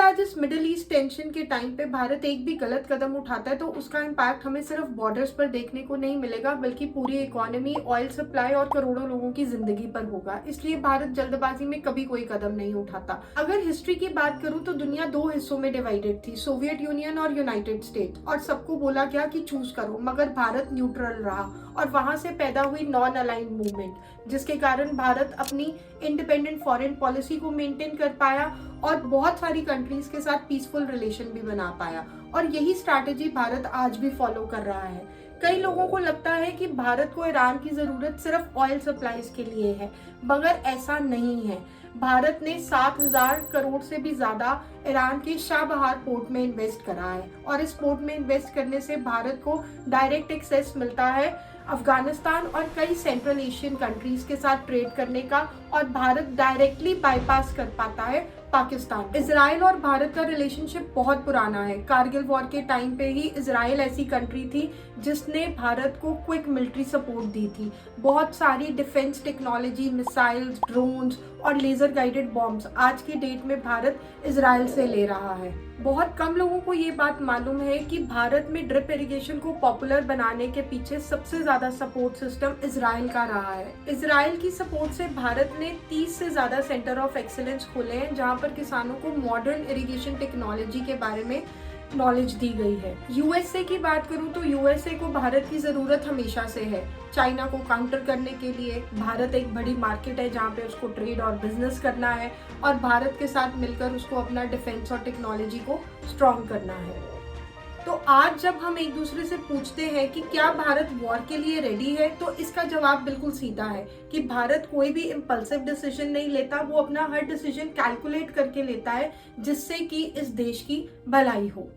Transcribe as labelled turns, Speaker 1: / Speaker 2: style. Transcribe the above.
Speaker 1: आज इस middle east tension के टाइम पे भारत एक भी गलत कदम उठाता है तो उसका इम्पैक्ट हमें सिर्फ बॉर्डर्स पर देखने को नहीं मिलेगा, बल्कि पूरी इकोनॉमी, ऑयल सप्लाई और करोड़ों लोगों की जिंदगी पर होगा। इसलिए भारत जल्दबाजी में कभी कोई कदम नहीं उठाता। अगर हिस्ट्री की बात करूं तो दुनिया दो हिस्सों में डिवाइडेड थी, सोवियत यूनियन और यूनाइटेड स्टेट, और सबको बोला गया कि चूज करो, मगर भारत न्यूट्रल रहा और वहां से पैदा हुई नॉन अलाइंड मूवमेंट, जिसके कारण भारत अपनी इंडिपेंडेंट फॉरेन पॉलिसी को मेंटेन कर पाया और बहुत सारी कंट्रीज के साथ पीसफुल रिलेशन भी बना पाया। और यही स्ट्रैटेजी भारत आज भी फॉलो कर रहा है। कई लोगों को लगता है कि भारत को ईरान की जरूरत सिर्फ ऑयल सप्लाईज के लिए है, मगर ऐसा नहीं है। भारत ने 7,000 करोड़ से भी ज्यादा ईरान के शाहबहार पोर्ट में इन्वेस्ट करा है और इस पोर्ट में इन्वेस्ट करने से भारत को डायरेक्ट एक्सेस मिलता है अफगानिस्तान और कई सेंट्रल एशियन कंट्रीज के साथ ट्रेड करने का, और भारत डायरेक्टली बाईपास कर पाता है पाकिस्तान। इजराइल और भारत का रिलेशनशिप बहुत पुराना है। कारगिल वॉर के टाइम पे ही इजराइल ऐसी कंट्री थी जिसने भारत को क्विक मिलिट्री सपोर्ट दी थी। बहुत सारी डिफेंस टेक्नोलॉजी, मिसाइल्स, ड्रोन्स और लेजर गाइडेड बॉम्ब्स आज की डेट में भारत इजराइल से ले रहा है। बहुत कम लोगों को ये बात मालूम है कि भारत में ड्रिप इरिगेशन को पॉपुलर बनाने के पीछे सबसे ज्यादा सपोर्ट सिस्टम इजराइल का रहा है। इजराइल की सपोर्ट से भारत ने 30 से ज्यादा सेंटर ऑफ एक्सीलेंस खोले हैं, जहां पर किसानों को मॉडर्न इरिगेशन टेक्नोलॉजी के बारे में नॉलेज दी गई है। यूएसए की बात करूं तो यूएसए को भारत की जरूरत हमेशा से है। चाइना को काउंटर करने के लिए भारत एक बड़ी मार्केट है जहां पे उसको ट्रेड और बिजनेस करना है, और भारत के साथ मिलकर उसको अपना डिफेंस और टेक्नोलॉजी को स्ट्रॉन्ग करना है। तो आज जब हम एक दूसरे से पूछते हैं कि क्या भारत वॉर के लिए रेडी है, तो इसका जवाब बिल्कुल सीधा है कि भारत कोई भी इम्पल्सिव डिसीजन नहीं लेता। वो अपना हर डिसीजन कैलकुलेट करके लेता है जिससे कि इस देश की भलाई हो।